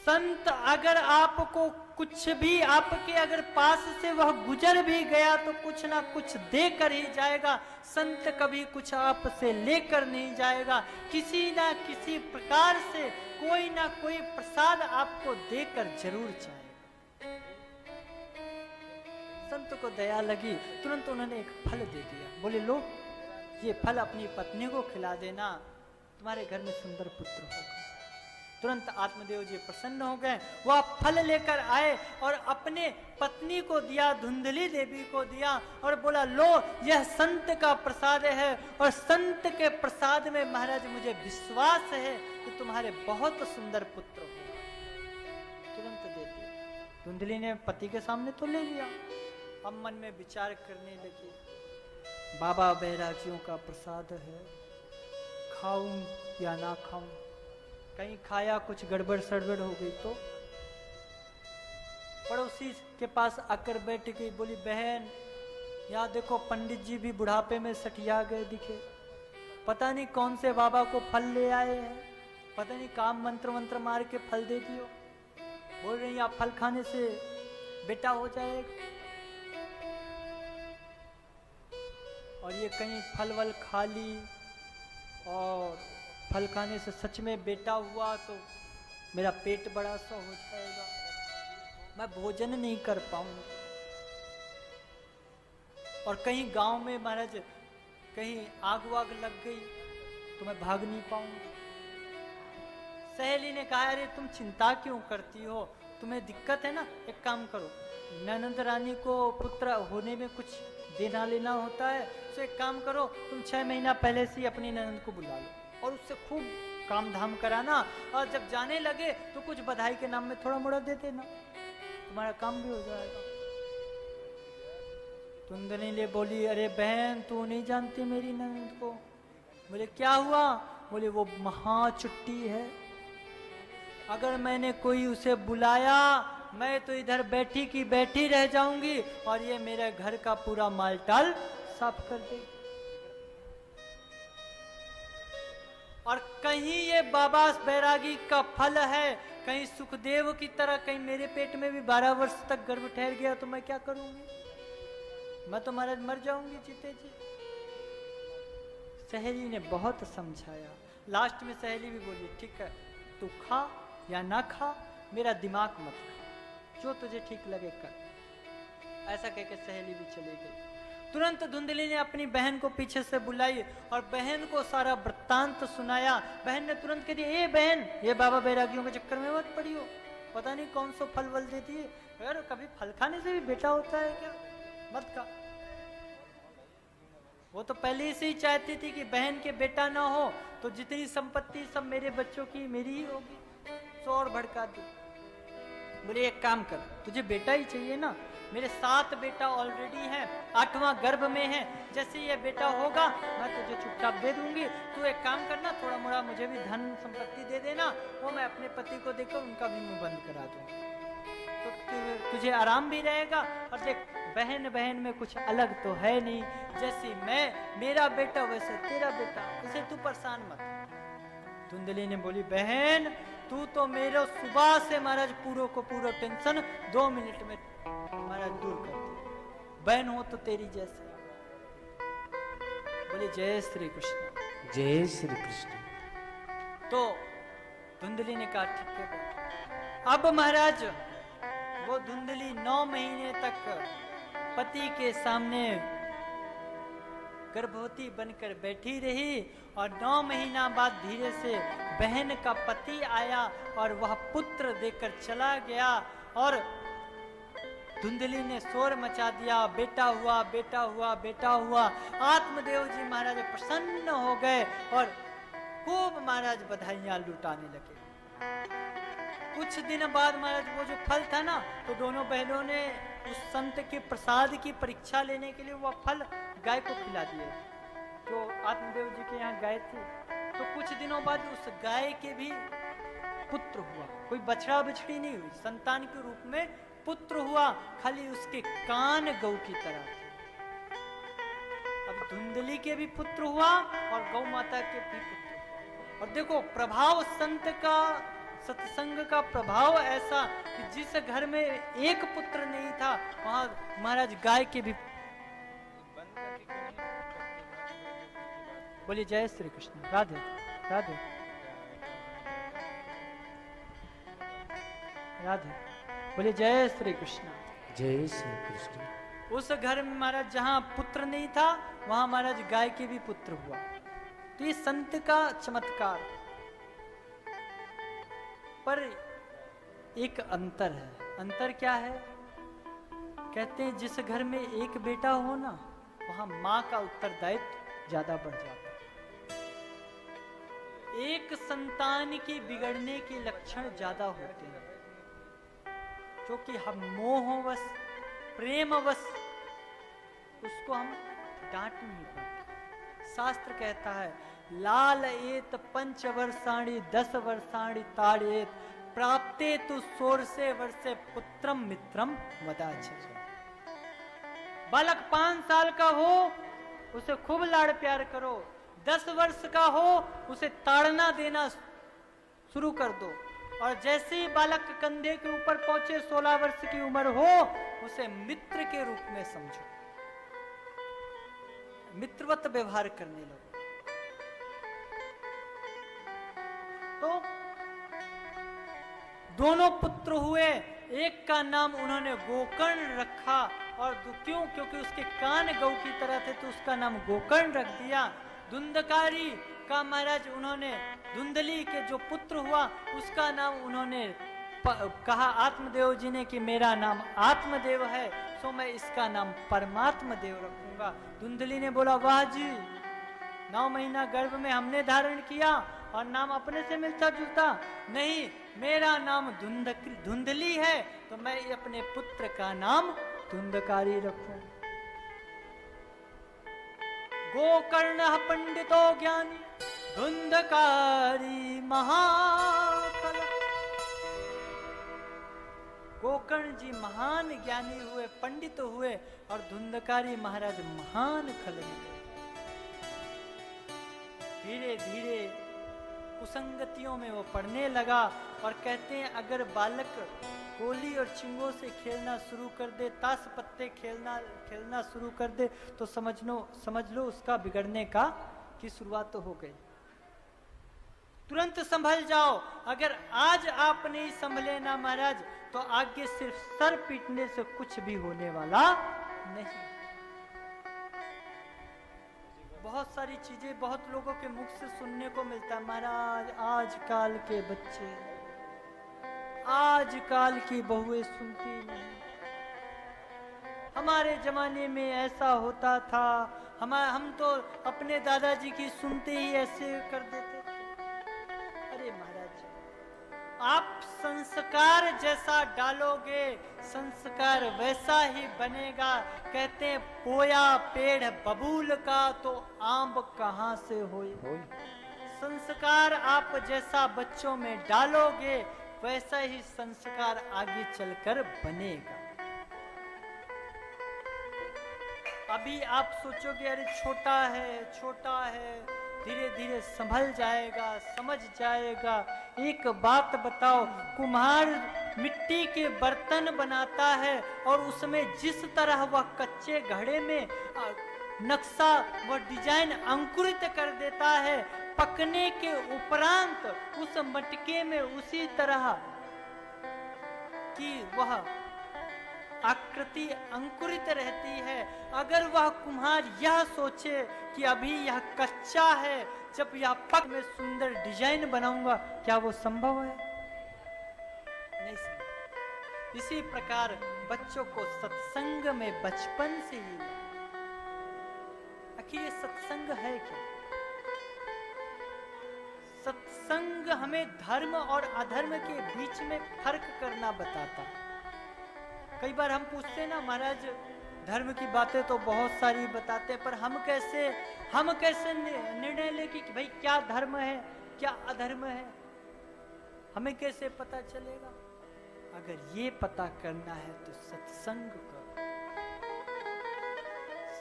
संत अगर आपको कुछ भी, आपके अगर पास से वह गुजर भी गया तो कुछ ना कुछ देकर ही जाएगा। संत कभी कुछ आपसे लेकर नहीं जाएगा, किसी ना किसी प्रकार से कोई ना कोई प्रसाद आपको देकर जरूर जाएगा। संत को दया लगी, तुरंत उन्होंने एक फल दे दिया। बोले लो, ये फल अपनी पत्नी को खिला देना, तुम्हारे घर में सुंदर पुत्र होगा। तुरंत आत्मदेव जी प्रसन्न हो गए, वह फल लेकर आए और अपने पत्नी को दिया, धुंधली देवी को दिया और बोला लो, यह संत का प्रसाद है और संत के प्रसाद में महाराज मुझे विश्वास है कि तुम्हारे बहुत सुंदर पुत्र हो। तुरंत दे दिया। धुंधली ने पति के सामने तो ले लिया, अब मन में विचार करने लगी, बाबा बैरागियों का प्रसाद है, खाऊं या ना खाऊं, कहीं खाया कुछ गड़बड़ सड़बड़ हो गई तो। पड़ोसी के पास आकर बैठ गई, बोली बहन यहाँ देखो पंडित जी भी बुढ़ापे में सठिया गए दिखे, पता नहीं कौन से बाबा को फल ले आए हैं, पता नहीं काम मंत्र मंत्र मार के फल दे दियो। बोल रही आप फल खाने से बेटा हो जाएगा, और ये कहीं फल वल खा ली और फल खाने से सच में बेटा हुआ तो मेरा पेट बड़ा सा हो जाएगा, मैं भोजन नहीं कर पाऊंगा। और कहीं गांव में महाराज कहीं आग वाग लग गई तो मैं भाग नहीं पाऊंगा। सहेली ने कहा अरे तुम चिंता क्यों करती हो, तुम्हें दिक्कत है ना, एक काम करो, ननंद रानी को पुत्र होने में कुछ देना लेना होता है, तो एक काम करो, तुम 6 महीना पहले से अपनी ननंद को बुला लो और उससे खूब काम धाम कराना, और जब जाने लगे तो कुछ बधाई के नाम में थोड़ा मोड़ा दे देना, तुम्हारा काम भी हो जाएगा। धुंधली ले बोली अरे बहन तू नहीं जानती मेरी ननंद को। बोले क्या हुआ? बोले वो महा चुट्टी है, अगर मैंने कोई उसे बुलाया मैं तो इधर बैठी की बैठी रह जाऊंगी और ये मेरे घर का पूरा मालटाल साफ कर देगी। और कहीं ये बाबा बैरागी का फल है, कहीं सुखदेव की तरह कहीं मेरे पेट में भी 12 वर्ष तक गर्भ ठहर गया तो मैं क्या करूंगी? मैं तो महाराज मर जाऊंगी जीते जी। सहेली ने बहुत समझाया, लास्ट में सहेली भी बोली ठीक है तू खा या ना खा, मेरा दिमाग मत खा, जो तुझे ठीक लगे कर। ऐसा कहकर सहेली भी चली गई। तुरंत धुंधली ने अपनी बहन को पीछे से बुलाई और बहन को सारा वृत्तांत सुनाया। बहन ने तुरंत कह दिया ए बहन, ये बाबा बैरागियों के चक्कर में मत पड़ी हो, पता नहीं कौन सा फल वल देती है, अगर कभी फल खाने से भी बेटा होता है क्या, मत खा। वो तो पहले से ही चाहती थी कि बहन के बेटा ना हो तो जितनी संपत्ति सब मेरे बच्चों की मेरी ही होगी, सो और भड़का दी। बोले एक काम कर, तुझे बेटा ही चाहिए ना, मेरे 7 बेटा ऑलरेडी हैं, 8वां गर्भ में है, जैसे ये बेटा होगा मैं तुझे चुपचाप दे दूंगी, तू एक काम करना थोड़ा मोड़ा मुझे भी धन संपत्ति दे देना, वो मैं अपने पति को देकर उनका भी मुंह बंद करा दूंगी, तो तुझे आराम भी रहेगा। और देख बहन बहन में कुछ अलग तो है नहीं, जैसी मैं मेरा बेटा वैसे तेरा बेटा, इसे तू परेशान मत। धुंधली ने बोली बहन तू तो मेरे सुबह से महाराज पूरा को पूरा टेंशन 2 मिनट में महाराज दूर कर दी, बहन हो तो तेरी जैसे। बोले जय श्री कृष्ण, जय श्री कृष्ण। तो धुंधली ने कहा ठीक है। अब महाराज वो धुंधली 9 महीने तक पति के सामने गर्भवती बनकर बैठी रही और 9 महीना बाद धीरे से बहन का पति आया और वह पुत्र देकर चला गया और धुंधली ने शोर मचा दिया, बेटा हुआ बेटा हुआ बेटा हुआ। आत्मदेव जी महाराज प्रसन्न हो गए और खूब महाराज बधाइयां लुटाने लगे। कुछ दिन बाद महाराज वो जो फल था ना, तो दोनों बहनों ने उस संत के प्रसाद की परीक्षा लेने के लिए वह फल गाय को खिला दिए, जो आत्मदेव जी के यहाँ गाय थी। तो कुछ दिनों बाद उस गाय के भी पुत्र हुआ, कोई बछड़ा बिछड़ी नहीं हुई, संतान के रूप में पुत्र हुआ, खाली उसके कान गौ की तरह थे। अब धुंधली के भी पुत्र हुआ और गौ माता के भी पुत्र हुआ। और देखो प्रभाव संत का सत्संग का प्रभाव ऐसा कि जिस घर में एक पुत्र नहीं था वहां महाराज गाय के भी। बोलिए जय श्री कृष्ण। राधे राधे राधे। बोलिए जय श्री कृष्ण। जय श्री कृष्ण। उस घर में महाराज जहां पुत्र नहीं था वहां महाराज गाय के भी पुत्र हुआ। तो ये संत का चमत्कार। पर एक अंतर है। अंतर क्या है? कहते हैं जिस घर में एक बेटा हो ना वहां मां का उत्तरदायित्व ज्यादा बढ़ जाता है। एक संतान की बिगड़ने के लक्षण ज्यादा होते हैं क्योंकि हम मोहवश प्रेमवश उसको हम डांट नहीं पाते। शास्त्र कहता है लाल एत 5 वर्षाणि 10 वर्षाणि ताड़ेत प्राप्ते तु 16 वर्षे पुत्रम मित्रम वदाच। बालक 5 साल का हो उसे खूब लाड़ प्यार करो, 10 वर्ष का हो उसे ताड़ना देना शुरू कर दो, और जैसे ही बालक कंधे के ऊपर पहुंचे 16 वर्ष की उम्र हो उसे मित्र के रूप में समझो, मित्रवत व्यवहार करने लगो। तो दोनों पुत्र हुए, एक का नाम उन्होंने गोकर्ण रखा, और क्यों? क्योंकि उसके कान गौ की तरह थे तो उसका नाम गोकर्ण रख दिया। धुंधकारी का महाराज उन्होंने धुंधली के जो पुत्र हुआ उसका नाम उन्होंने कहा आत्मदेव जी ने कि मेरा नाम आत्मदेव है सो मैं इसका नाम परमात्मा देव रखूंगा। धुंधली ने बोला वाह जी, 9 महीना गर्भ में हमने धारण किया और नाम अपने से मिलता जुलता नहीं, मेरा नाम धुंधली है तो मैं अपने पुत्र का नाम धुंधकारी रखूं। गोकर्ण पंडितो ज्ञानी धुंधकारी महाफल। गोकर्ण जी महान ज्ञानी हुए, पंडित हुए, और धुंधकारी महाराज महान खल निकले। धीरे धीरे कुसंगतियों में वो पढ़ने लगा, और कहते हैं अगर बालक गोली और चिंगों से खेलना शुरू कर दे, ताश पत्ते खेलना शुरू कर दे तो समझ लो उसका बिगड़ने की शुरुआत तो हो गई। तुरंत संभल जाओ, अगर आज आप नहीं संभले ना महाराज तो आगे सिर्फ सर पीटने से कुछ भी होने वाला नहीं। बहुत सारी चीजें बहुत लोगों के मुख से सुनने को मिलता है, महाराज आजकल के बच्चे, आजकल की बहुएं सुनती नहीं, हमारे जमाने में ऐसा होता था, हम तो अपने दादाजी की सुनते ही ऐसे कर देते थे। अरे महाराज आप संस्कार जैसा डालोगे संस्कार वैसा ही बनेगा। कहते हैं पोया पेड़ बबूल का तो आंब कहां से होई। संस्कार आप जैसा बच्चों में डालोगे वैसा ही संस्कार आगे चलकर बनेगा। अभी आप सोचोगे अरे छोटा है, धीरे धीरे संभल जाएगा, समझ जाएगा। एक बात बताओ, कुम्हार मिट्टी के बर्तन बनाता है और उसमें जिस तरह वह कच्चे घड़े में नक्शा व डिजाइन अंकुरित कर देता है, पकने के उपरांत उस मटके में उसी तरह की वह आकृति अंकुरित रहती है। अगर वह कुम्हार यह सोचे कि अभी यह कच्चा है, जब यह पक में सुंदर डिजाइन बनाऊंगा, क्या वो संभव है? नहीं संभव। इसी प्रकार बच्चों को सत्संग में बचपन से ही, आखिर ये सत्संग है क्या? सत्संग हमें धर्म और अधर्म के बीच में फर्क करना बताता है। कई बार हम पूछते हैं ना महाराज धर्म की बातें तो बहुत सारी बताते हैं, पर हम कैसे निर्णय ले कि भाई क्या धर्म है क्या अधर्म है, हमें कैसे पता चलेगा? अगर ये पता करना है तो सत्संग करो,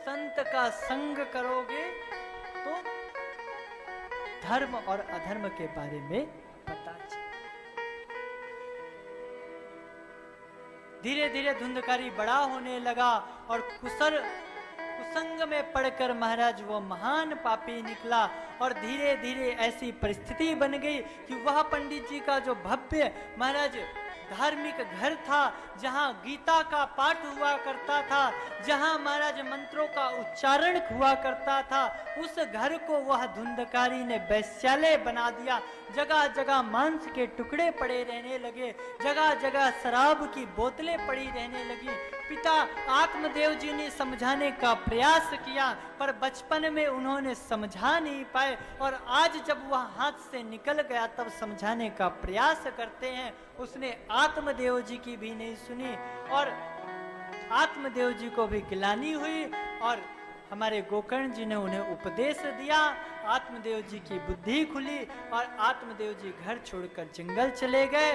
संत का संग करोगे तो धर्म और अधर्म के बारे में पता चले। धीरे धीरे धुंधकारी बड़ा होने लगा और कुसंग में पड़कर महाराज वो महान पापी निकला। और धीरे धीरे ऐसी परिस्थिति बन गई कि वह पंडित जी का जो भव्य महाराज धार्मिक घर था, जहां गीता का पाठ हुआ करता था, जहां महाराज मंत्रों का उच्चारण हुआ करता था, उस घर को वह धुंधकारी ने वैश्यालय बना दिया। जगह जगह मांस के टुकड़े पड़े रहने लगे, जगह जगह शराब की बोतलें पड़ी रहने लगी। पिता आत्मदेव जी ने समझाने का प्रयास किया, पर बचपन में उन्होंने समझा नहीं पाए, और आज जब वह हाथ से निकल गया तब समझाने का प्रयास करते हैं। उसने आत्मदेव जी की भी नहीं सुनी, और आत्मदेव जी को भी गिलानी हुई, और हमारे गोकर्ण जी ने उन्हें उपदेश दिया। आत्मदेव जी की बुद्धि खुली और आत्मदेव जी घर छोड़कर जंगल चले गए।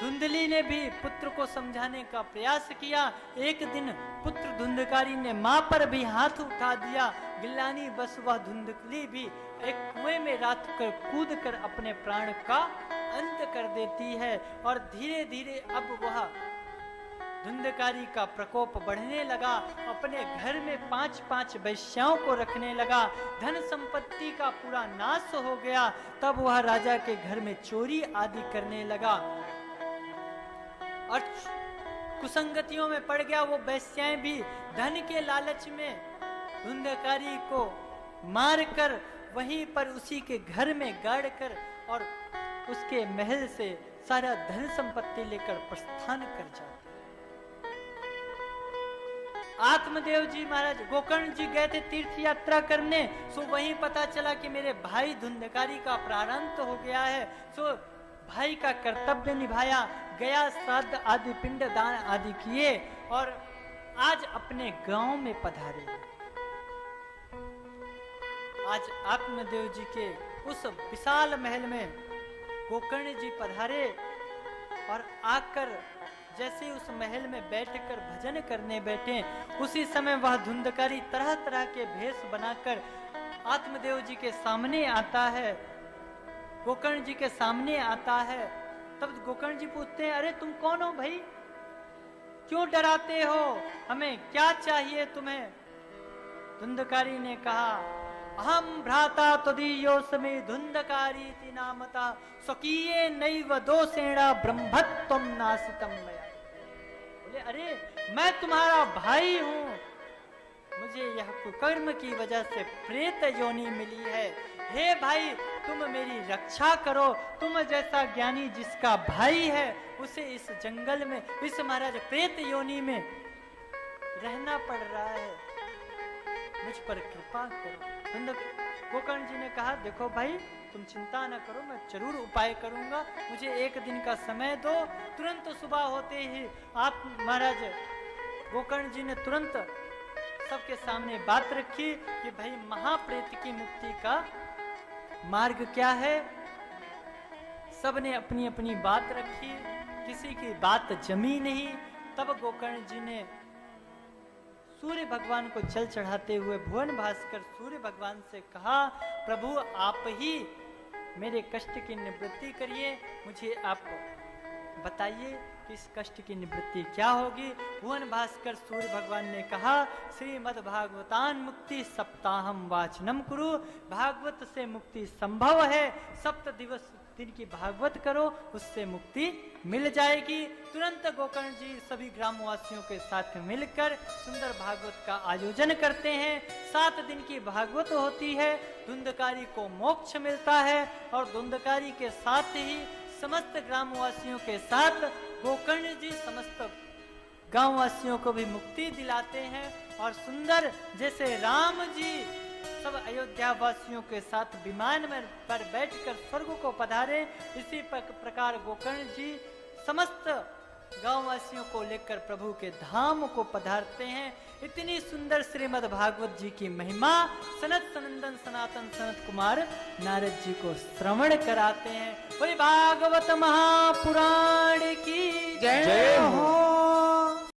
धुंधली ने भी पुत्र को समझाने का प्रयास किया। एक दिन पुत्र धुंधकारी ने मां पर भी हाथ उठा दिया। गिलानी बस वह धुंधली भी एक कुएं में रात कर कूद कर अपने प्राण का अंत कर देती है। और धीरे धीरे अब वह धुंधकारी का प्रकोप बढ़ने लगा। अपने घर में 5-5 वैश्याओं को रखने लगा। धन संपत्ति का पूरा नाश हो गया। तब वह राजा के घर में चोरी आदि करने लगा और कुसंगतियों में पड़ गया। वो वैश्याएं भी धन के लालच में धुंधकारी को मारकर वहीं पर उसी के घर में गाड़ कर और उसके महल से सारा धन संपत्ति लेकर प्रस्थान कर जाते। आत्मदेव जी महाराज गोकर्ण जी गए थे तीर्थ यात्रा करने, सो वहीं पता चला कि मेरे भाई धुंधकारी का प्रारंभ हो गया है। सो भाई का कर्तव्य निभाया, गया श्राद्ध आदि पिंड दान आदि किए और आज अपने गांव में पधारे। आज आत्मदेव जी के उस विशाल महल में गोकर्ण जी पधारे और आकर जैसे उस महल में बैठकर भजन करने बैठे, उसी समय वह धुंधकारी तरह तरह के भेष बनाकर आत्मदेव जी के सामने आता है, गोकर्ण जी के सामने आता है। तब गोकर्ण जी पूछते हैं, अरे तुम कौन हो भाई, क्यों डराते हो, हमें क्या चाहिए तुम्हें? धुंधकारी ने कहा, अहम भ्राता त्वदीयोऽस्मि धुंधकारी नामता स्वकीये नैव दोषेण ब्रह्मत्वं नासितं मया। बोले, अरे मैं तुम्हारा भाई हूं, मुझे यह कुकर्म की वजह से प्रेत योनि मिली है। हे भाई, तुम मेरी रक्षा करो। तुम जैसा ज्ञानी जिसका भाई है उसे इस जंगल में, इस महाराज प्रेत योनि में रहना पड़ रहा है, मुझ पर कृपा करो। गोकर्ण जी ने कहा, देखो भाई, तुम चिंता न करो, मैं जरूर उपाय करूंगा, मुझे एक दिन का समय दो। तुरंत सुबह होते ही आप महाराज गोकर्ण जी ने तुरंत सबके सामने बात रखी कि भाई महाप्रेत की मुक्ति का मार्ग क्या है। सबने अपनी अपनी बात रखी, किसी की बात जमी नहीं। तब गोकर्ण जी ने सूर्य भगवान को जल चढ़ाते हुए भुवन भास्कर सूर्य भगवान से कहा, प्रभु आप ही मेरे कष्ट की निवृत्ति करिए, मुझे आप बताइए कि इस कष्ट की निवृत्ति क्या होगी। भुवन भास्कर सूर्य भगवान ने कहा, श्रीमद् भागवतान मुक्ति सप्ताहम वाचनम कुरु। भागवत से मुक्ति संभव है, 7 दिन की भागवत करो, उससे मुक्ति मिल जाएगी। तुरंत गोकर्ण जी सभी ग्रामवासियों के साथ मिलकर सुंदर भागवत का आयोजन करते हैं। 7 दिन की भागवत होती है, धुंधकारी को मोक्ष मिलता है और धुंधकारी के साथ ही समस्त ग्रामवासियों के साथ गोकर्ण जी समस्त गांववासियों को भी मुक्ति दिलाते हैं। और सुंदर जैसे राम जी सब अयोध्या वासियों के साथ विमान में पर बैठकर स्वर्ग को पधारे, इसी प्रकार गोकर्ण जी समस्त गांववासियों को लेकर प्रभु के धाम को पधारते हैं। इतनी सुंदर श्रीमद् भागवत जी की महिमा सनत सनंदन सनातन सनत कुमार नारद जी को श्रवण कराते हैं। बोले भागवत महापुराण की जय हो।